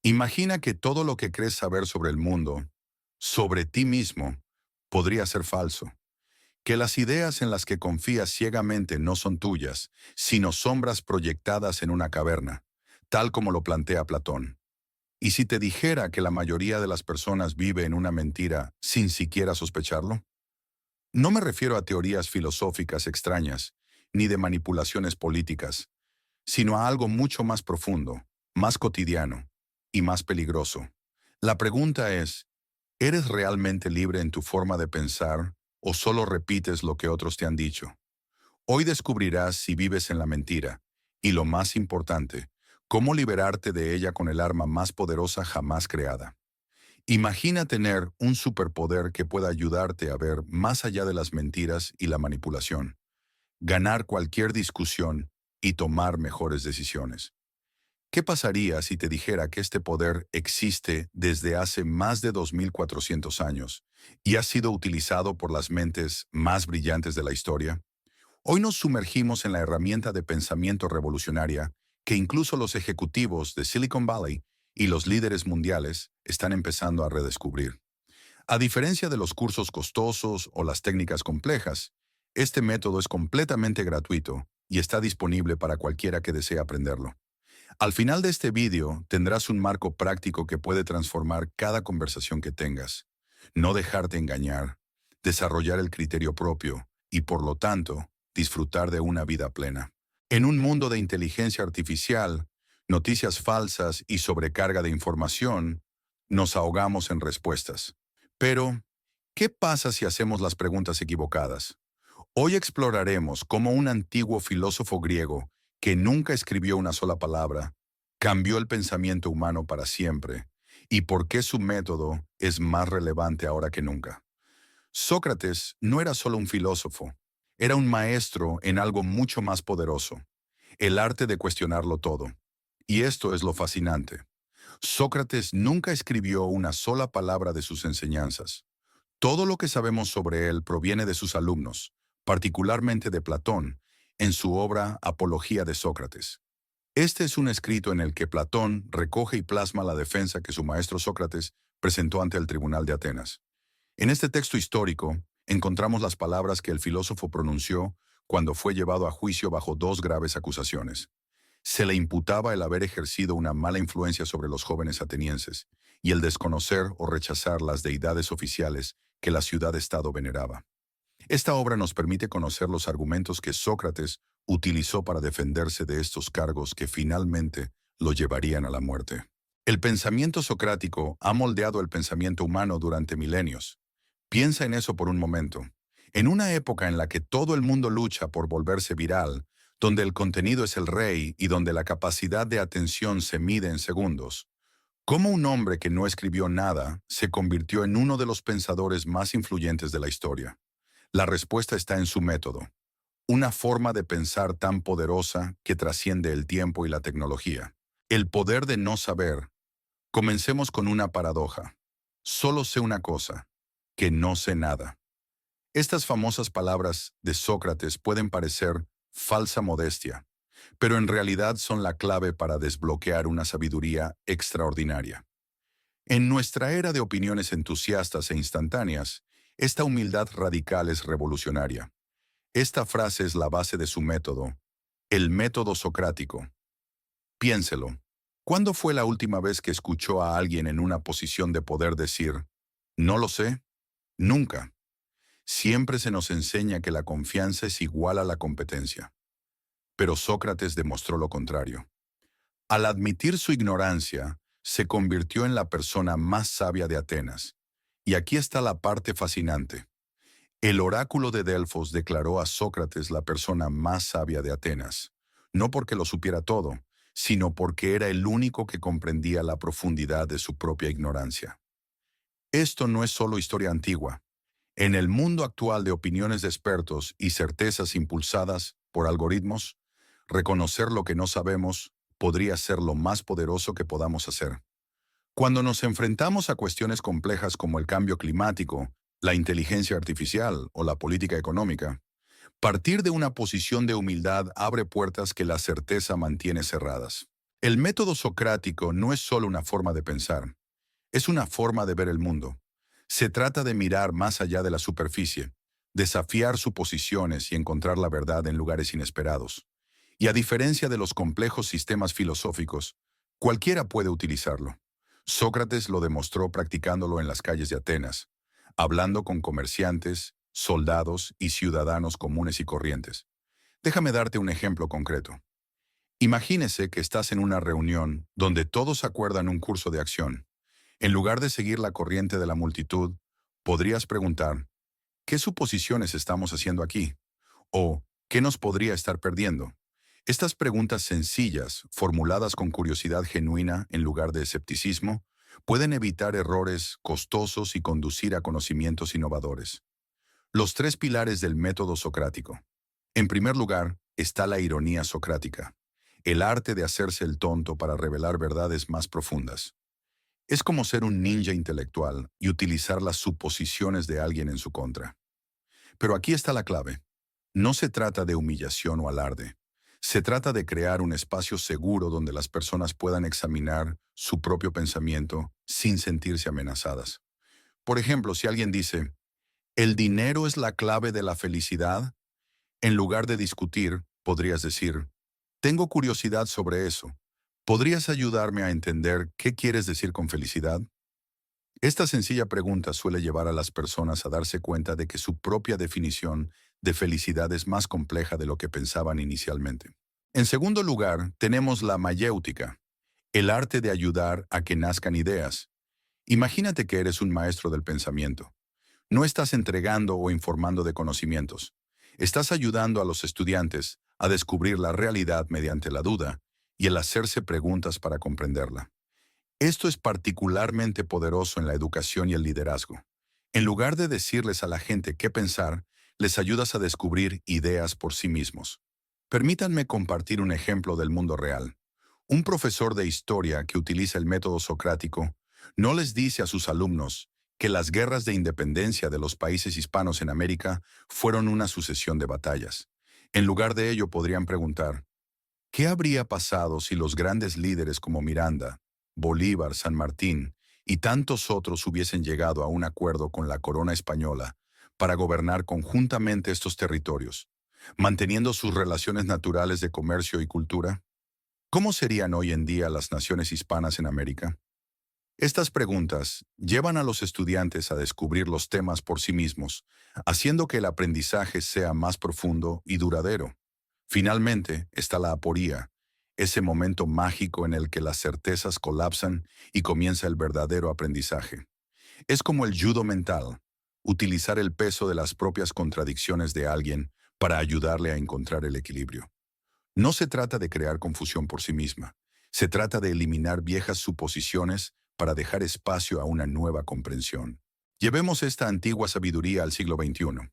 Imagina que todo lo que crees saber sobre el mundo, sobre ti mismo, podría ser falso. Que las ideas en las que confías ciegamente no son tuyas, sino sombras proyectadas en una caverna, tal como lo plantea Platón. ¿Y si te dijera que la mayoría de las personas vive en una mentira sin siquiera sospecharlo? No me refiero a teorías filosóficas extrañas, ni de manipulaciones políticas, sino a algo mucho más profundo, más cotidiano y más peligroso. La pregunta es, ¿eres realmente libre en tu forma de pensar o solo repites lo que otros te han dicho? Hoy descubrirás si vives en la mentira y, lo más importante, cómo liberarte de ella con el arma más poderosa jamás creada. Imagina tener un superpoder que pueda ayudarte a ver más allá de las mentiras y la manipulación, ganar cualquier discusión y tomar mejores decisiones. ¿Qué pasaría si te dijera que este poder existe desde hace más de 2400 años y ha sido utilizado por las mentes más brillantes de la historia? Hoy nos sumergimos en la herramienta de pensamiento revolucionaria que incluso los ejecutivos de Silicon Valley y los líderes mundiales están empezando a redescubrir. A diferencia de los cursos costosos o las técnicas complejas, este método es completamente gratuito y está disponible para cualquiera que desee aprenderlo. Al final de este vídeo tendrás un marco práctico que puede transformar cada conversación que tengas, no dejarte engañar, desarrollar el criterio propio y, por lo tanto, disfrutar de una vida plena. En un mundo de inteligencia artificial, noticias falsas y sobrecarga de información, nos ahogamos en respuestas. Pero, ¿qué pasa si hacemos las preguntas equivocadas? Hoy exploraremos cómo un antiguo filósofo griego que nunca escribió una sola palabra cambió el pensamiento humano para siempre y por qué su método es más relevante ahora que nunca. Sócrates no era solo un filósofo, era un maestro en algo mucho más poderoso, el arte de cuestionarlo todo. Y esto es lo fascinante. Sócrates nunca escribió una sola palabra de sus enseñanzas. Todo lo que sabemos sobre él proviene de sus alumnos, particularmente de Platón, en su obra Apología de Sócrates. Este es un escrito en el que Platón recoge y plasma la defensa que su maestro Sócrates presentó ante el Tribunal de Atenas. En este texto histórico encontramos las palabras que el filósofo pronunció cuando fue llevado a juicio bajo dos graves acusaciones. Se le imputaba el haber ejercido una mala influencia sobre los jóvenes atenienses y el desconocer o rechazar las deidades oficiales que la ciudad-estado veneraba. Esta obra nos permite conocer los argumentos que Sócrates utilizó para defenderse de estos cargos que finalmente lo llevarían a la muerte. El pensamiento socrático ha moldeado el pensamiento humano durante milenios. Piensa en eso por un momento. En una época en la que todo el mundo lucha por volverse viral, donde el contenido es el rey y donde la capacidad de atención se mide en segundos, ¿cómo un hombre que no escribió nada se convirtió en uno de los pensadores más influyentes de la historia? La respuesta está en su método, una forma de pensar tan poderosa que trasciende el tiempo y la tecnología. El poder de no saber. Comencemos con una paradoja. Solo sé una cosa, que no sé nada. Estas famosas palabras de Sócrates pueden parecer falsa modestia, pero en realidad son la clave para desbloquear una sabiduría extraordinaria. En nuestra era de opiniones entusiastas e instantáneas, esta humildad radical es revolucionaria. Esta frase es la base de su método, el método socrático. Piénselo. ¿Cuándo fue la última vez que escuchó a alguien en una posición de poder decir, no lo sé? Nunca. Siempre se nos enseña que la confianza es igual a la competencia. Pero Sócrates demostró lo contrario. Al admitir su ignorancia, se convirtió en la persona más sabia de Atenas. Y aquí está la parte fascinante. El oráculo de Delfos declaró a Sócrates la persona más sabia de Atenas, no porque lo supiera todo, sino porque era el único que comprendía la profundidad de su propia ignorancia. Esto no es solo historia antigua. En el mundo actual de opiniones de expertos y certezas impulsadas por algoritmos, reconocer lo que no sabemos podría ser lo más poderoso que podamos hacer. Cuando nos enfrentamos a cuestiones complejas como el cambio climático, la inteligencia artificial o la política económica, partir de una posición de humildad abre puertas que la certeza mantiene cerradas. El método socrático no es solo una forma de pensar, es una forma de ver el mundo. Se trata de mirar más allá de la superficie, desafiar suposiciones y encontrar la verdad en lugares inesperados. Y a diferencia de los complejos sistemas filosóficos, cualquiera puede utilizarlo. Sócrates lo demostró practicándolo en las calles de Atenas, hablando con comerciantes, soldados y ciudadanos comunes y corrientes. Déjame darte un ejemplo concreto. Imagínese que estás en una reunión donde todos acuerdan un curso de acción. En lugar de seguir la corriente de la multitud, podrías preguntar, ¿qué suposiciones estamos haciendo aquí? ¿O qué nos podría estar perdiendo? Estas preguntas sencillas, formuladas con curiosidad genuina en lugar de escepticismo, pueden evitar errores costosos y conducir a conocimientos innovadores. Los tres pilares del método socrático. En primer lugar, está la ironía socrática, el arte de hacerse el tonto para revelar verdades más profundas. Es como ser un ninja intelectual y utilizar las suposiciones de alguien en su contra. Pero aquí está la clave. No se trata de humillación o alarde. Se trata de crear un espacio seguro donde las personas puedan examinar su propio pensamiento sin sentirse amenazadas. Por ejemplo, si alguien dice, ¿el dinero es la clave de la felicidad? En lugar de discutir, podrías decir, tengo curiosidad sobre eso. ¿Podrías ayudarme a entender qué quieres decir con felicidad? Esta sencilla pregunta suele llevar a las personas a darse cuenta de que su propia definición de felicidad es más compleja de lo que pensaban inicialmente. En segundo lugar, tenemos la mayéutica, el arte de ayudar a que nazcan ideas. Imagínate que eres un maestro del pensamiento. No estás entregando o informando de conocimientos. Estás ayudando a los estudiantes a descubrir la realidad mediante la duda y el hacerse preguntas para comprenderla. Esto es particularmente poderoso en la educación y el liderazgo. En lugar de decirles a la gente qué pensar, les ayudas a descubrir ideas por sí mismos. Permítanme compartir un ejemplo del mundo real. Un profesor de historia que utiliza el método socrático no les dice a sus alumnos que las guerras de independencia de los países hispanos en América fueron una sucesión de batallas. En lugar de ello podrían preguntar, ¿qué habría pasado si los grandes líderes como Miranda, Bolívar, San Martín y tantos otros hubiesen llegado a un acuerdo con la corona española para gobernar conjuntamente estos territorios, manteniendo sus relaciones naturales de comercio y cultura? ¿Cómo serían hoy en día las naciones hispanas en América? Estas preguntas llevan a los estudiantes a descubrir los temas por sí mismos, haciendo que el aprendizaje sea más profundo y duradero. Finalmente está la aporía, ese momento mágico en el que las certezas colapsan y comienza el verdadero aprendizaje. Es como el judo mental, utilizar el peso de las propias contradicciones de alguien para ayudarle a encontrar el equilibrio. No se trata de crear confusión por sí misma, se trata de eliminar viejas suposiciones para dejar espacio a una nueva comprensión. Llevemos esta antigua sabiduría al siglo XXI.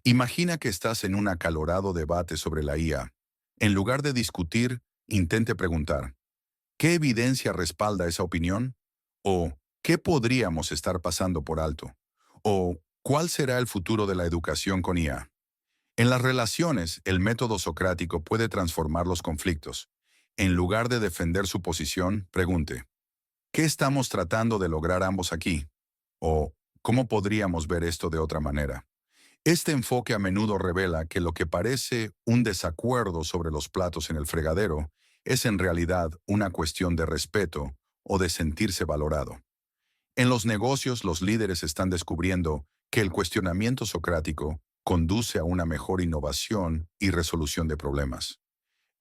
Imagina que estás en un acalorado debate sobre la IA. En lugar de discutir, intente preguntar, ¿qué evidencia respalda esa opinión? ¿O qué podríamos estar pasando por alto? ¿O cuál será el futuro de la educación con IA? En las relaciones, el método socrático puede transformar los conflictos. En lugar de defender su posición, pregunte, ¿qué estamos tratando de lograr ambos aquí? ¿O cómo podríamos ver esto de otra manera? Este enfoque a menudo revela que lo que parece un desacuerdo sobre los platos en el fregadero es en realidad una cuestión de respeto o de sentirse valorado. En los negocios, los líderes están descubriendo que el cuestionamiento socrático conduce a una mejor innovación y resolución de problemas.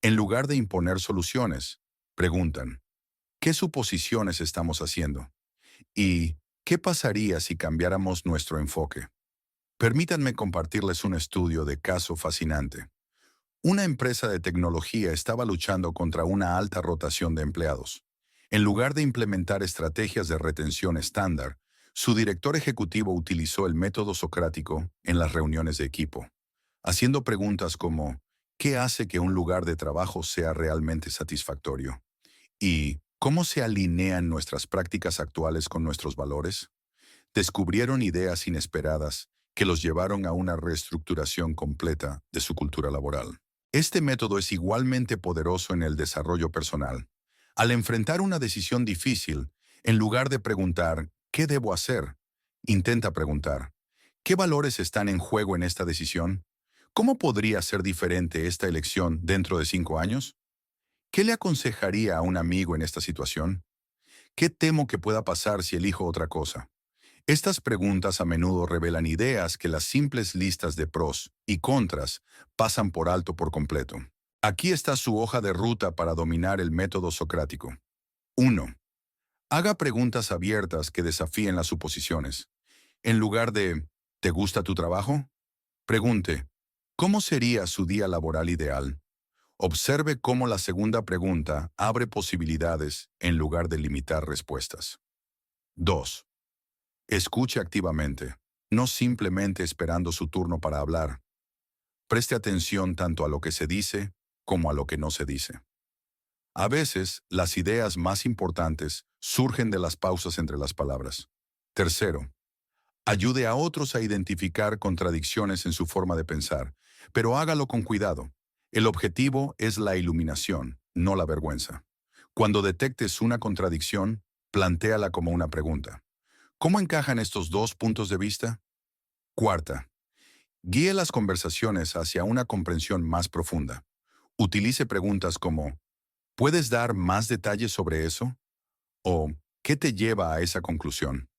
En lugar de imponer soluciones, preguntan, ¿qué suposiciones estamos haciendo? ¿Y qué pasaría si cambiáramos nuestro enfoque? Permítanme compartirles un estudio de caso fascinante. Una empresa de tecnología estaba luchando contra una alta rotación de empleados. En lugar de implementar estrategias de retención estándar, su director ejecutivo utilizó el método socrático en las reuniones de equipo, haciendo preguntas como ¿qué hace que un lugar de trabajo sea realmente satisfactorio? ¿Y cómo se alinean nuestras prácticas actuales con nuestros valores? Descubrieron ideas inesperadas que los llevaron a una reestructuración completa de su cultura laboral. Este método es igualmente poderoso en el desarrollo personal. Al enfrentar una decisión difícil, en lugar de preguntar, ¿qué debo hacer? Intenta preguntar, ¿qué valores están en juego en esta decisión? ¿Cómo podría ser diferente esta elección dentro de 5 años? ¿Qué le aconsejaría a un amigo en esta situación? ¿Qué temo que pueda pasar si elijo otra cosa? Estas preguntas a menudo revelan ideas que las simples listas de pros y contras pasan por alto por completo. Aquí está su hoja de ruta para dominar el método socrático. 1. Haga preguntas abiertas que desafíen las suposiciones. En lugar de ¿te gusta tu trabajo? Pregunte, ¿cómo sería su día laboral ideal? Observe cómo la segunda pregunta abre posibilidades en lugar de limitar respuestas. 2. Escuche activamente, no simplemente esperando su turno para hablar. Preste atención tanto a lo que se dice como a lo que no se dice. A veces, las ideas más importantes surgen de las pausas entre las palabras. Tercero, ayude a otros a identificar contradicciones en su forma de pensar, pero hágalo con cuidado. El objetivo es la iluminación, no la vergüenza. Cuando detectes una contradicción, plantéala como una pregunta. ¿Cómo encajan estos dos puntos de vista? Cuarta, guíe las conversaciones hacia una comprensión más profunda. Utilice preguntas como ¿puedes dar más detalles sobre eso? ¿O qué te lleva a esa conclusión?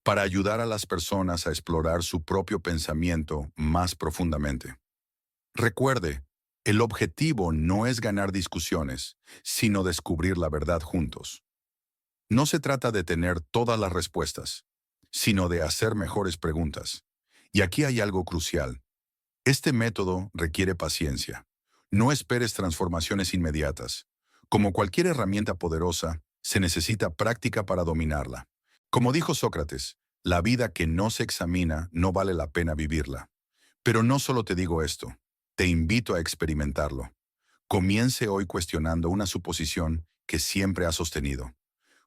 Para ayudar a las personas a explorar su propio pensamiento más profundamente. Recuerde, el objetivo no es ganar discusiones, sino descubrir la verdad juntos. No se trata de tener todas las respuestas, sino de hacer mejores preguntas. Y aquí hay algo crucial. Este método requiere paciencia. No esperes transformaciones inmediatas. Como cualquier herramienta poderosa, se necesita práctica para dominarla. Como dijo Sócrates, la vida que no se examina no vale la pena vivirla. Pero no solo te digo esto, te invito a experimentarlo. Comience hoy cuestionando una suposición que siempre ha sostenido.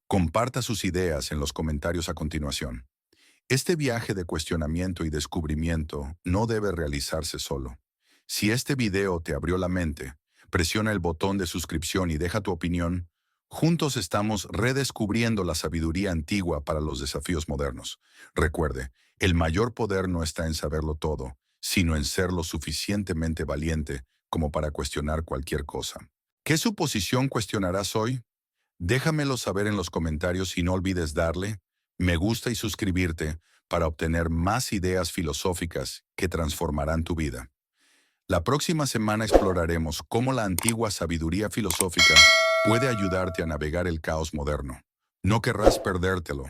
Comparta sus ideas en los comentarios a continuación. Este viaje de cuestionamiento y descubrimiento no debe realizarse solo. Si este video te abrió la mente, presiona el botón de suscripción y deja tu opinión. Juntos estamos redescubriendo la sabiduría antigua para los desafíos modernos. Recuerde, el mayor poder no está en saberlo todo, sino en ser lo suficientemente valiente como para cuestionar cualquier cosa. ¿Qué suposición cuestionarás hoy? Déjamelo saber en los comentarios y no olvides darle me gusta y suscribirte para obtener más ideas filosóficas que transformarán tu vida. La próxima semana exploraremos cómo la antigua sabiduría filosófica puede ayudarte a navegar el caos moderno. No querrás perdértelo.